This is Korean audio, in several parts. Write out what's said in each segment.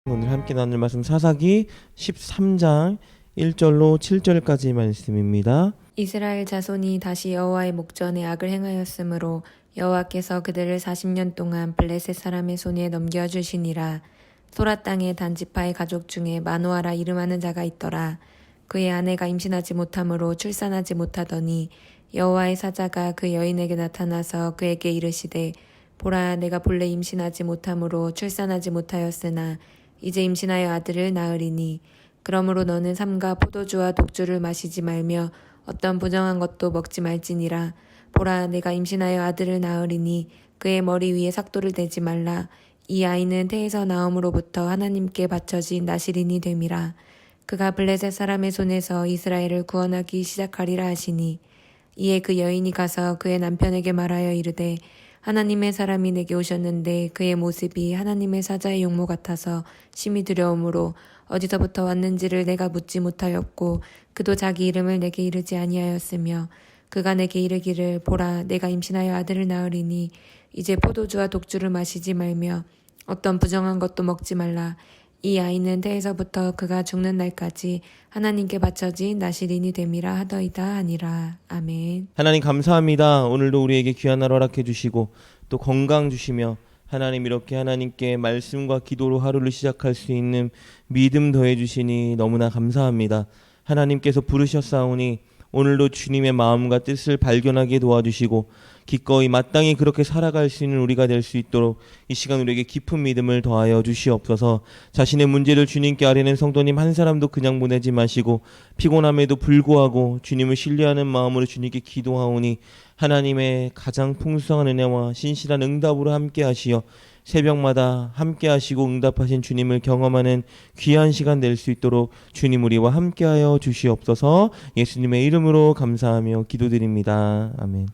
오늘 함께 나눌 말씀 사사기 13장 1절로 7절까지 말씀입니다. 이스라엘 자손이 다시 여호와의 목전에 악을 행하였으므로 여호와께서 그들을 40년 동안 블레셋 사람의 손에 넘겨주시니라. 소라 땅의 단지파의 가족 중에 마노아라 이름하는 자가 있더라. 그의 아내가 임신하지 못하므로 출산하지 못하더니 여호와의 사자가 그 여인에게 나타나서 그에게 이르시되, 보라, 내가 본래 임신하지 못하므로 출산하지 못하였으나 이제 임신하여 아들을 낳으리니 그러므로 너는 삼가 포도주와 독주를 마시지 말며 어떤 부정한 것도 먹지 말지니라. 보라, 내가 임신하여 아들을 낳으리니 그의 머리 위에 삭도를 대지 말라. 이 아이는 태에서 나옴으로부터 하나님께 바쳐진 나실인이 됨이라. 그가 블레셋 사람의 손에서 이스라엘을 구원하기 시작하리라 하시니, 이에 그 여인이 가서 그의 남편에게 말하여 이르되, 하나님의 사람이 내게 오셨는데 그의 모습이 하나님의 사자의 용모 같아서 심히 두려움으로 어디서부터 왔는지를 내가 묻지 못하였고 그도 자기 이름을 내게 이르지 아니하였으며, 그가 내게 이르기를, 보라, 내가 임신하여 아들을 낳으리니 이제 포도주와 독주를 마시지 말며 어떤 부정한 것도 먹지 말라. 이 아이는 태에서부터 그가 죽는 날까지 하나님께 바쳐진 나실인이 됨이라 하더이다 하니라. 아멘. 하나님 감사합니다. 오늘도 우리에게 귀한 날 허락해 주시고 또 건강 주시며 하나님 이렇게 하나님께 말씀과 기도로 하루를 시작할 수 있는 믿음 더해 주시니 너무나 감사합니다. 하나님께서 부르셨사오니 오늘도 주님의 마음과 뜻을 발견하게 도와주시고 기꺼이 마땅히 그렇게 살아갈 수 있는 우리가 될 수 있도록 이 시간 우리에게 깊은 믿음을 더하여 주시옵소서. 자신의 문제를 주님께 아뢰는 성도님 한 사람도 그냥 보내지 마시고 피곤함에도 불구하고 주님을 신뢰하는 마음으로 주님께 기도하오니 하나님의 가장 풍성한 은혜와 신실한 응답으로 함께 하시어 새벽마다 함께 하시고 응답하신 주님을 경험하는 귀한 시간 될 수 있도록 주님 우리와 함께하여 주시옵소서. 예수님의 이름으로 감사하며 기도드립니다. 아멘.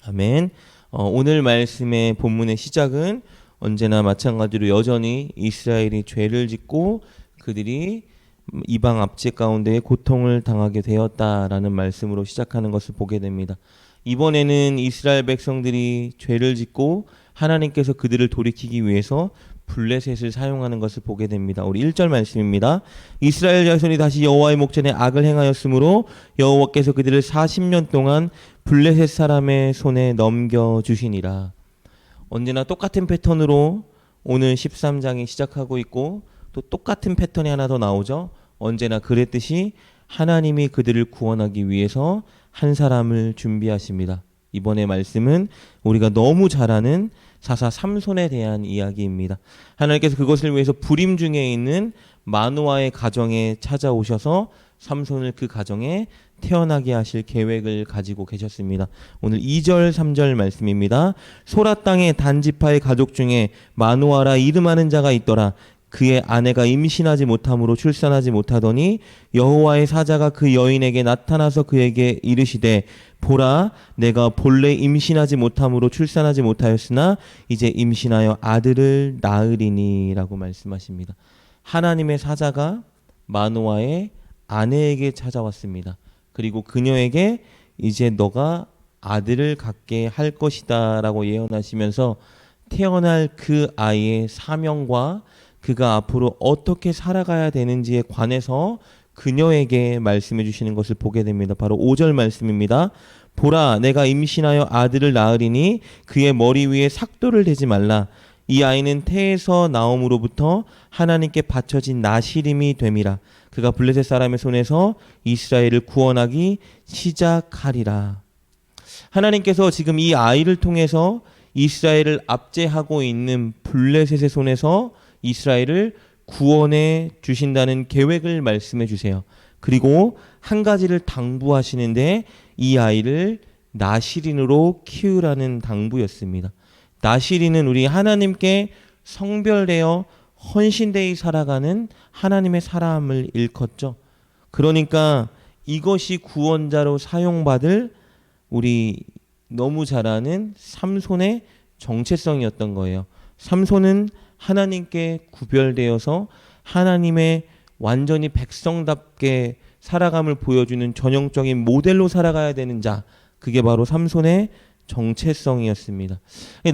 아멘. 오늘 말씀의 본문의 시작은 언제나 마찬가지로 여전히 이스라엘이 죄를 짓고 그들이 이방 압제 가운데 고통을 당하게 되었다라는 말씀으로 시작하는 것을 보게 됩니다. 이번에는 이스라엘 백성들이 죄를 짓고 하나님께서 그들을 돌이키기 위해서 블레셋을 사용하는 것을 보게 됩니다. 우리 1절 말씀입니다. 이스라엘 자손이 다시 여호와의 목전에 악을 행하였으므로 여호와께서 그들을 40년 동안 블레셋 사람의 손에 넘겨주시니라. 언제나 똑같은 패턴으로 오늘 13장이 시작하고 있고 또 똑같은 패턴이 하나 더 나오죠. 언제나 그랬듯이 하나님이 그들을 구원하기 위해서 한 사람을 준비하십니다. 이번의 말씀은 우리가 너무 잘 아는 사사 삼손에 대한 이야기입니다. 하나님께서 그것을 위해서 불임 중에 있는 마노아의 가정에 찾아오셔서 삼손을 그 가정에 태어나게 하실 계획을 가지고 계셨습니다. 오늘 2절 3절 말씀입니다. 소라 땅의 단지파의 가족 중에 마노아라 이름하는 자가 있더라. 그의 아내가 임신하지 못함으로 출산하지 못하더니 여호와의 사자가 그 여인에게 나타나서 그에게 이르시되, 보라, 내가 본래 임신하지 못함으로 출산하지 못하였으나 이제 임신하여 아들을 낳으리니 라고 말씀하십니다. 하나님의 사자가 마노아의 아내에게 찾아왔습니다. 그리고 그녀에게 이제 너가 아들을 갖게 할 것이다 라고 예언하시면서 태어날 그 아이의 사명과 그가 앞으로 어떻게 살아가야 되는지에 관해서 그녀에게 말씀해 주시는 것을 보게 됩니다. 바로 5절 말씀입니다. 보라, 내가 임신하여 아들을 낳으리니 그의 머리 위에 삭도를 대지 말라. 이 아이는 태에서 나옴으로부터 하나님께 바쳐진 나실임이 됨이라. 그가 블레셋 사람의 손에서 이스라엘을 구원하기 시작하리라. 하나님께서 지금 이 아이를 통해서 이스라엘을 압제하고 있는 블레셋의 손에서 이스라엘을 구원해 주신다는 계획을 말씀해 주세요. 그리고 한 가지를 당부하시는데 이 아이를 나실인으로 키우라는 당부였습니다. 나실인은 우리 하나님께 성별되어 헌신되어 살아가는 하나님의 사람을 일컫죠. 그러니까 이것이 구원자로 사용받을 우리 너무 잘 아는 삼손의 정체성이었던 거예요. 삼손은 하나님께 구별되어서 하나님의 완전히 백성답게 살아감을 보여주는 전형적인 모델로 살아가야 되는 자, 그게 바로 삼손의 정체성이었습니다.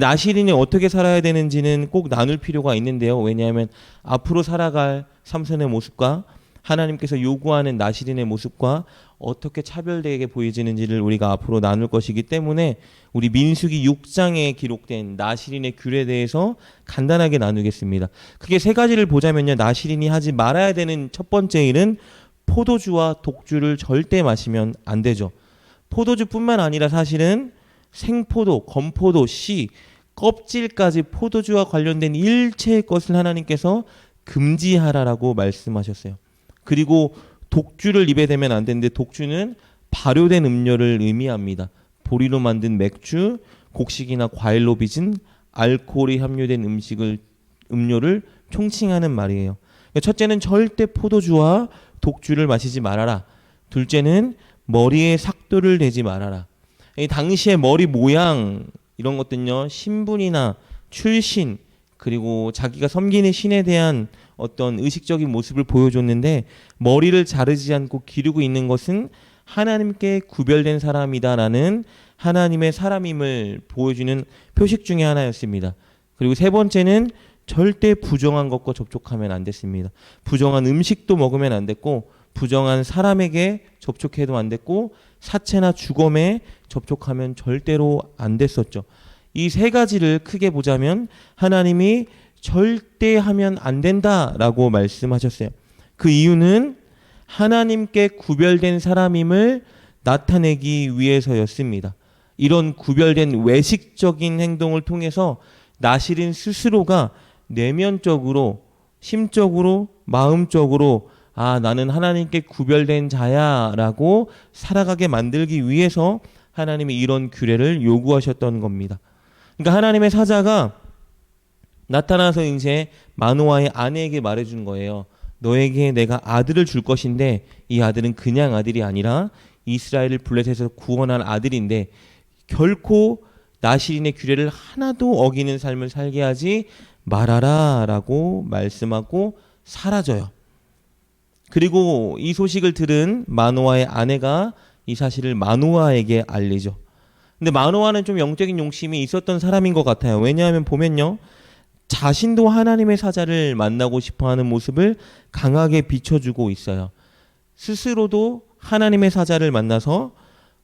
나시린이 어떻게 살아야 되는지는 꼭 나눌 필요가 있는데요. 왜냐하면 앞으로 살아갈 삼손의 모습과 하나님께서 요구하는 나시린의 모습과 어떻게 차별되게 보여지는지를 우리가 앞으로 나눌 것이기 때문에 우리 민수기 6장에 기록된 나시린의 규례에 대해서 간단하게 나누겠습니다. 크게 세 가지를 보자면요. 나시린이 하지 말아야 되는 첫 번째 일은 포도주와 독주를 절대 마시면 안 되죠. 포도주뿐만 아니라 사실은 생포도, 건포도, 씨, 껍질까지 포도주와 관련된 일체의 것을 하나님께서 금지하라라고 말씀하셨어요. 그리고 독주를 입에 대면 안 되는데 독주는 발효된 음료를 의미합니다. 보리로 만든 맥주, 곡식이나 과일로 빚은 알코올이 함유된 음료를 총칭하는 말이에요. 첫째는 절대 포도주와 독주를 마시지 말아라. 둘째는 머리에 삭도를 대지 말아라. 당시의 머리 모양 이런 것들은요, 신분이나 출신 그리고 자기가 섬기는 신에 대한 어떤 의식적인 모습을 보여줬는데 머리를 자르지 않고 기르고 있는 것은 하나님께 구별된 사람이다라는 하나님의 사람임을 보여주는 표식 중에 하나였습니다. 그리고 세 번째는 절대 부정한 것과 접촉하면 안 됐습니다. 부정한 음식도 먹으면 안 됐고 부정한 사람에게 접촉해도 안 됐고 사체나 주검에 접촉하면 절대로 안 됐었죠. 이 세 가지를 크게 보자면 하나님이 절대 하면 안 된다라고 말씀하셨어요. 그 이유는 하나님께 구별된 사람임을 나타내기 위해서였습니다. 이런 구별된 외식적인 행동을 통해서 나시린 스스로가 내면적으로, 심적으로, 마음적으로 나는 하나님께 구별된 자야라고 살아가게 만들기 위해서 하나님이 이런 규례를 요구하셨던 겁니다. 그러니까 하나님의 사자가 나타나서 이제 마노아의 아내에게 말해준 거예요. 너에게 내가 아들을 줄 것인데 이 아들은 그냥 아들이 아니라 이스라엘을 블레셋에서 구원한 아들인데 결코 나시린의 규례를 하나도 어기는 삶을 살게 하지 말아라 라고 말씀하고 사라져요. 그리고 이 소식을 들은 마노아의 아내가 이 사실을 마노아에게 알리죠. 근데 마노아는 좀 영적인 용심이 있었던 사람인 것 같아요. 왜냐하면 보면요, 자신도 하나님의 사자를 만나고 싶어하는 모습을 강하게 비춰주고 있어요. 스스로도 하나님의 사자를 만나서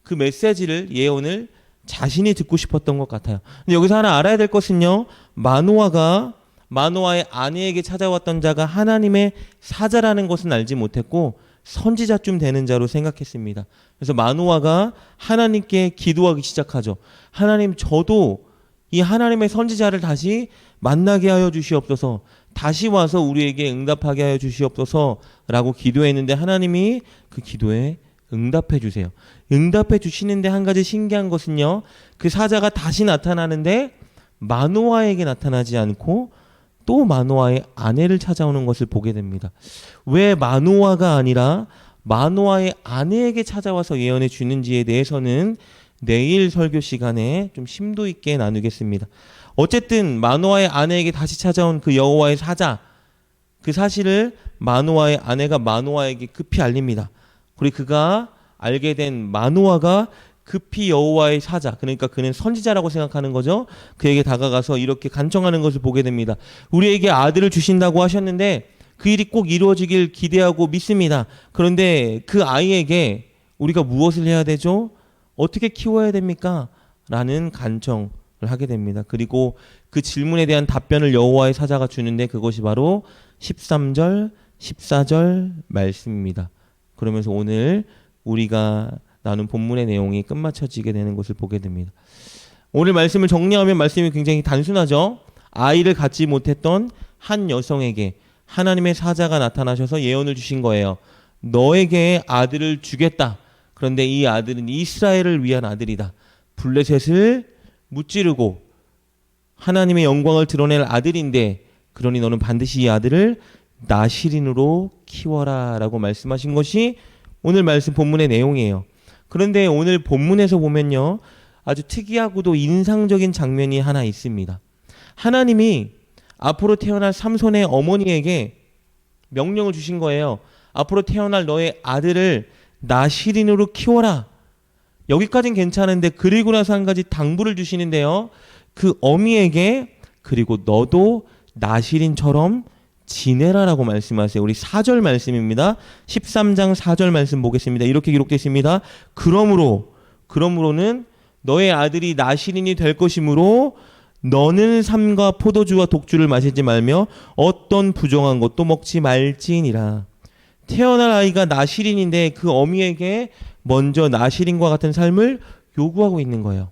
그 메시지를, 예언을 자신이 듣고 싶었던 것 같아요. 근데 여기서 하나 알아야 될 것은요, 마노아의 아내에게 찾아왔던 자가 하나님의 사자라는 것은 알지 못했고 선지자쯤 되는 자로 생각했습니다. 그래서 마노아가 하나님께 기도하기 시작하죠. 하나님, 저도 이 하나님의 선지자를 다시 만나게 하여 주시옵소서, 다시 와서 우리에게 응답하게 하여 주시옵소서 라고 기도했는데 하나님이 그 기도에 응답해 주세요. 응답해 주시는데 한 가지 신기한 것은요, 그 사자가 다시 나타나는데 마노아에게 나타나지 않고 또 마노아의 아내를 찾아오는 것을 보게 됩니다. 왜 마노아가 아니라 마노아의 아내에게 찾아와서 예언해 주는지에 대해서는 내일 설교 시간에 좀 심도 있게 나누겠습니다. 어쨌든 마노아의 아내에게 다시 찾아온 그 여호와의 사자, 그 사실을 마노아의 아내가 마노아에게 급히 알립니다. 그리고 그가 알게 된 마노아가 급히 여호와의 사자, 그러니까 그는 선지자라고 생각하는 거죠. 그에게 다가가서 이렇게 간청하는 것을 보게 됩니다. 우리에게 아들을 주신다고 하셨는데 그 일이 꼭 이루어지길 기대하고 믿습니다. 그런데 그 아이에게 우리가 무엇을 해야 되죠? 어떻게 키워야 됩니까? 라는 간청을 하게 됩니다. 그리고 그 질문에 대한 답변을 여호와의 사자가 주는데 그것이 바로 13절, 14절 말씀입니다. 그러면서 오늘 우리가 나눈 본문의 내용이 끝마쳐지게 되는 것을 보게 됩니다. 오늘 말씀을 정리하면 말씀이 굉장히 단순하죠. 아이를 갖지 못했던 한 여성에게 하나님의 사자가 나타나셔서 예언을 주신 거예요. 너에게 아들을 주겠다. 그런데 이 아들은 이스라엘을 위한 아들이다. 블레셋을 무찌르고 하나님의 영광을 드러낼 아들인데 그러니 너는 반드시 이 아들을 나시린으로 키워라 라고 말씀하신 것이 오늘 말씀 본문의 내용이에요. 그런데 오늘 본문에서 보면요, 아주 특이하고도 인상적인 장면이 하나 있습니다. 하나님이 앞으로 태어날 삼손의 어머니에게 명령을 주신 거예요. 앞으로 태어날 너의 아들을 나시린으로 키워라. 여기까진 괜찮은데 그리고 나서 한 가지 당부를 주시는데요. 그 어미에게 그리고 너도 나실인처럼 지내라라고 말씀하세요. 우리 4절 말씀입니다. 13장 4절 말씀 보겠습니다. 이렇게 기록되어 있습니다. 그러므로는 너의 아들이 나실인이 될 것이므로 너는 삼과 포도주와 독주를 마시지 말며 어떤 부정한 것도 먹지 말지니라. 태어날 아이가 나실인인데 그 어미에게 먼저 나실인과 같은 삶을 요구하고 있는 거예요.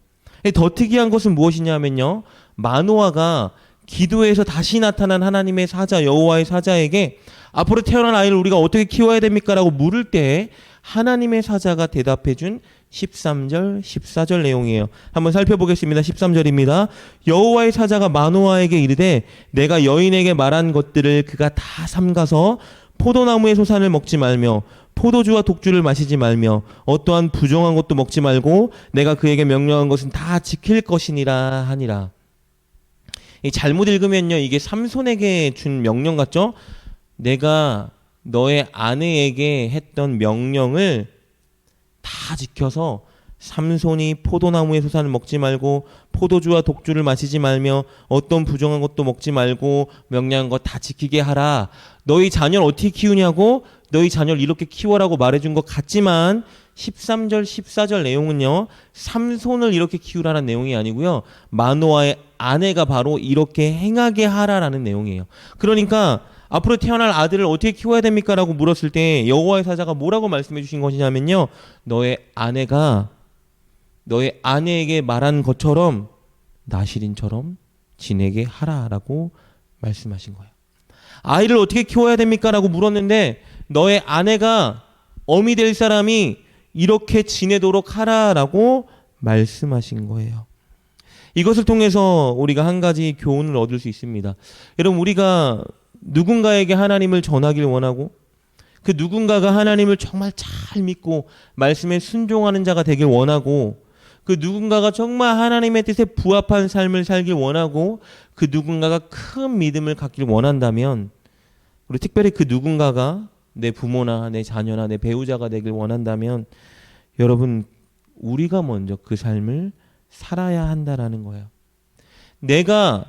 더 특이한 것은 무엇이냐면요. 마노아가 기도에서 다시 나타난 하나님의 사자 여호와의 사자에게 앞으로 태어난 아이를 우리가 어떻게 키워야 됩니까? 라고 물을 때 하나님의 사자가 대답해 준 13절 14절 내용이에요. 한번 살펴보겠습니다. 13절입니다. 여호와의 사자가 마노아에게 이르되 내가 여인에게 말한 것들을 그가 다 삼가서 포도나무의 소산을 먹지 말며 포도주와 독주를 마시지 말며 어떠한 부정한 것도 먹지 말고 내가 그에게 명령한 것은 다 지킬 것이니라 하니라. 잘못 읽으면요 이게 삼손에게 준 명령 같죠? 내가 너의 아내에게 했던 명령을 다 지켜서 삼손이 포도나무의 소산을 먹지 말고 포도주와 독주를 마시지 말며 어떤 부정한 것도 먹지 말고 명령한 것 다 지키게 하라. 너희 자녀를 어떻게 키우냐고? 너희 자녀를 이렇게 키워라고 말해준 것 같지만 13절 14절 내용은요 삼손을 이렇게 키우라는 내용이 아니고요 마노아의 아내가 바로 이렇게 행하게 하라라는 내용이에요. 그러니까 앞으로 태어날 아들을 어떻게 키워야 됩니까? 라고 물었을 때 여호와의 사자가 뭐라고 말씀해 주신 것이냐면요 너의 아내가 너의 아내에게 말한 것처럼 나실인처럼 지내게 하라라고 말씀하신 거예요. 아이를 어떻게 키워야 됩니까? 라고 물었는데 너의 아내가 어미 될 사람이 이렇게 지내도록 하라라고 말씀하신 거예요. 이것을 통해서 우리가 한 가지 교훈을 얻을 수 있습니다. 여러분 우리가 누군가에게 하나님을 전하길 원하고 그 누군가가 하나님을 정말 잘 믿고 말씀에 순종하는 자가 되길 원하고 그 누군가가 정말 하나님의 뜻에 부합한 삶을 살길 원하고 그 누군가가 큰 믿음을 갖길 원한다면 우리 특별히 그 누군가가 내 부모나 내 자녀나 내 배우자가 되길 원한다면 여러분 우리가 먼저 그 삶을 살아야 한다라는 거예요. 내가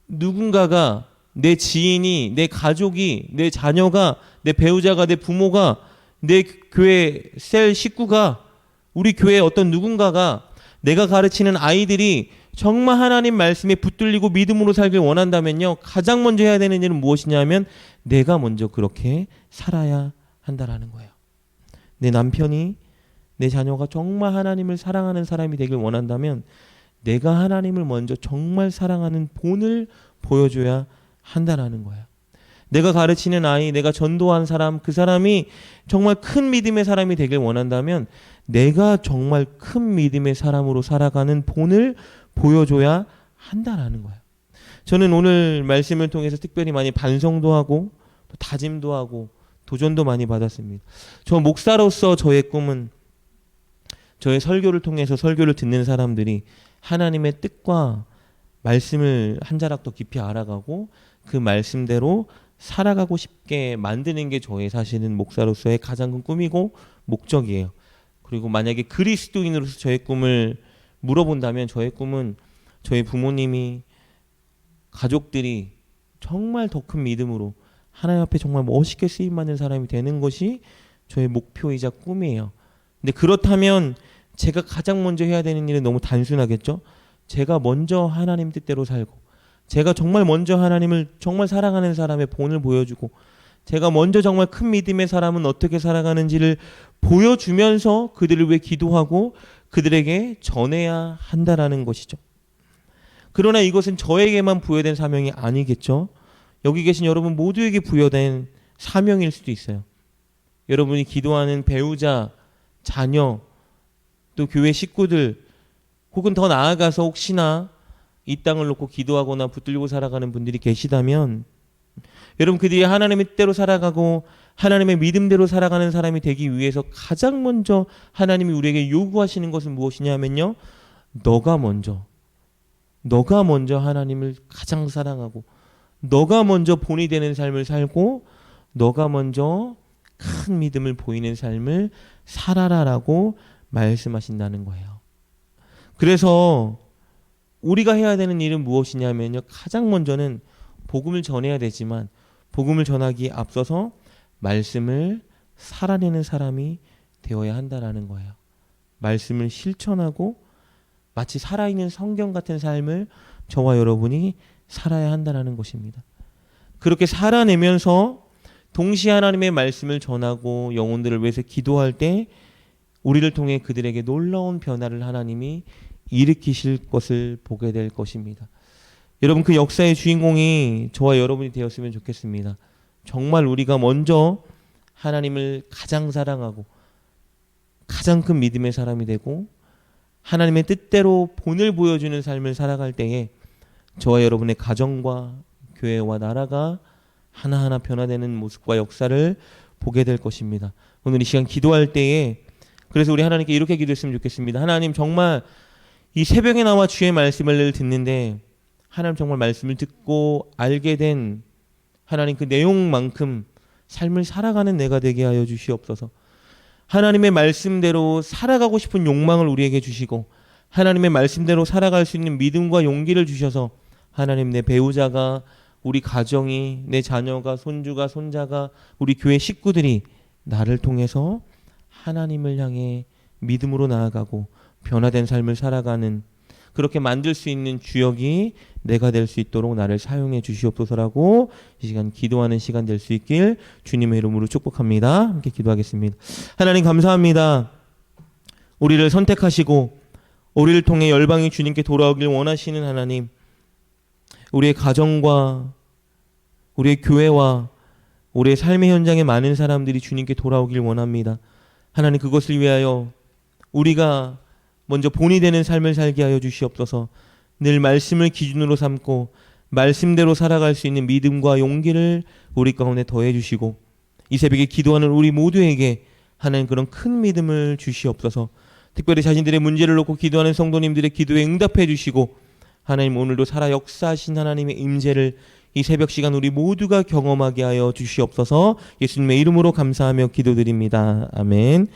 누군가가 내 지인이 내 가족이 내 자녀가 내 배우자가 내 부모가 내 교회 셀 식구가 우리 교회 어떤 누군가가 내가 가르치는 아이들이 정말 하나님 말씀에 붙들리고 믿음으로 살길 원한다면요 가장 먼저 해야 되는 일은 무엇이냐면 내가 먼저 그렇게 살아야 한다라는 거예요. 내 남편이 내 자녀가 정말 하나님을 사랑하는 사람이 되길 원한다면 내가 하나님을 먼저 정말 사랑하는 본을 보여줘야 한다라는 거예요. 내가 가르치는 아이, 내가 전도한 사람, 그 사람이 정말 큰 믿음의 사람이 되길 원한다면 내가 정말 큰 믿음의 사람으로 살아가는 본을 보여줘야 한다라는 거예요. 저는 오늘 말씀을 통해서 특별히 많이 반성도 하고 또 다짐도 하고 도전도 많이 받았습니다. 저 목사로서 저의 꿈은 저의 설교를 통해서 설교를 듣는 사람들이 하나님의 뜻과 말씀을 한 자락 더 깊이 알아가고 그 말씀대로 살아가고 싶게 만드는 게 저의 사실은 목사로서의 가장 큰 꿈이고 목적이에요. 그리고 만약에 그리스도인으로서 저의 꿈을 물어본다면 저의 꿈은 저희 부모님이 가족들이 정말 더 큰 믿음으로 하나님 앞에 정말 멋있게 쓰임받는 사람이 되는 것이 저의 목표이자 꿈이에요. 근데 그렇다면 제가 가장 먼저 해야 되는 일은 너무 단순하겠죠? 제가 먼저 하나님 뜻대로 살고 제가 정말 먼저 하나님을 정말 사랑하는 사람의 본을 보여주고 제가 먼저 정말 큰 믿음의 사람은 어떻게 살아가는지를 보여주면서 그들을 위해 기도하고 그들에게 전해야 한다라는 것이죠. 그러나 이것은 저에게만 부여된 사명이 아니겠죠. 여기 계신 여러분 모두에게 부여된 사명일 수도 있어요. 여러분이 기도하는 배우자, 자녀, 또 교회 식구들 혹은 더 나아가서 혹시나 이 땅을 놓고 기도하거나 붙들고 살아가는 분들이 계시다면 여러분 그들이 하나님의 뜻대로 살아가고 하나님의 믿음대로 살아가는 사람이 되기 위해서 가장 먼저 하나님이 우리에게 요구하시는 것은 무엇이냐면요 너가 먼저 하나님을 가장 사랑하고 너가 먼저 본이 되는 삶을 살고 너가 먼저 큰 믿음을 보이는 삶을 살아라라고 말씀하신다는 거예요. 그래서 우리가 해야 되는 일은 무엇이냐면요. 가장 먼저는 복음을 전해야 되지만 복음을 전하기에 앞서서 말씀을 살아내는 사람이 되어야 한다라는 거예요. 말씀을 실천하고 마치 살아있는 성경 같은 삶을 저와 여러분이 살아야 한다라는 것입니다. 그렇게 살아내면서 동시에 하나님의 말씀을 전하고 영혼들을 위해서 기도할 때 우리를 통해 그들에게 놀라운 변화를 하나님이 일으키실 것을 보게 될 것입니다. 여러분, 그 역사의 주인공이 저와 여러분이 되었으면 좋겠습니다. 정말 우리가 먼저 하나님을 가장 사랑하고 가장 큰 믿음의 사람이 되고 하나님의 뜻대로 본을 보여주는 삶을 살아갈 때에 저와 여러분의 가정과 교회와 나라가 하나하나 변화되는 모습과 역사를 보게 될 것입니다. 오늘 이 시간 기도할 때에 그래서 우리 하나님께 이렇게 기도했으면 좋겠습니다. 하나님, 정말 이 새벽에 나와 주의 말씀을 듣는데 하나님 정말 말씀을 듣고 알게 된 하나님 그 내용만큼 삶을 살아가는 내가 되게 하여 주시옵소서. 하나님의 말씀대로 살아가고 싶은 욕망을 우리에게 주시고 하나님의 말씀대로 살아갈 수 있는 믿음과 용기를 주셔서 하나님, 내 배우자가, 우리 가정이, 내 자녀가, 손주가, 손자가, 우리 교회 식구들이 나를 통해서 하나님을 향해 믿음으로 나아가고 변화된 삶을 살아가는 그렇게 만들 수 있는 주역이 내가 될 수 있도록 나를 사용해 주시옵소서라고 이 시간 기도하는 시간 될 수 있길 주님의 이름으로 축복합니다. 함께 기도하겠습니다. 하나님, 감사합니다. 우리를 선택하시고 우리를 통해 열방이 주님께 돌아오길 원하시는 하나님, 우리의 가정과 우리의 교회와 우리의 삶의 현장에 많은 사람들이 주님께 돌아오길 원합니다. 하나님, 그것을 위하여 우리가 먼저 본이 되는 삶을 살게 하여 주시옵소서. 늘 말씀을 기준으로 삼고 말씀대로 살아갈 수 있는 믿음과 용기를 우리 가운데 더해 주시고 이 새벽에 기도하는 우리 모두에게 하나님 그런 큰 믿음을 주시옵소서. 특별히 자신들의 문제를 놓고 기도하는 성도님들의 기도에 응답해 주시고 하나님, 오늘도 살아 역사하신 하나님의 임재를 이 새벽 시간 우리 모두가 경험하게 하여 주시옵소서. 예수님의 이름으로 감사하며 기도드립니다. 아멘.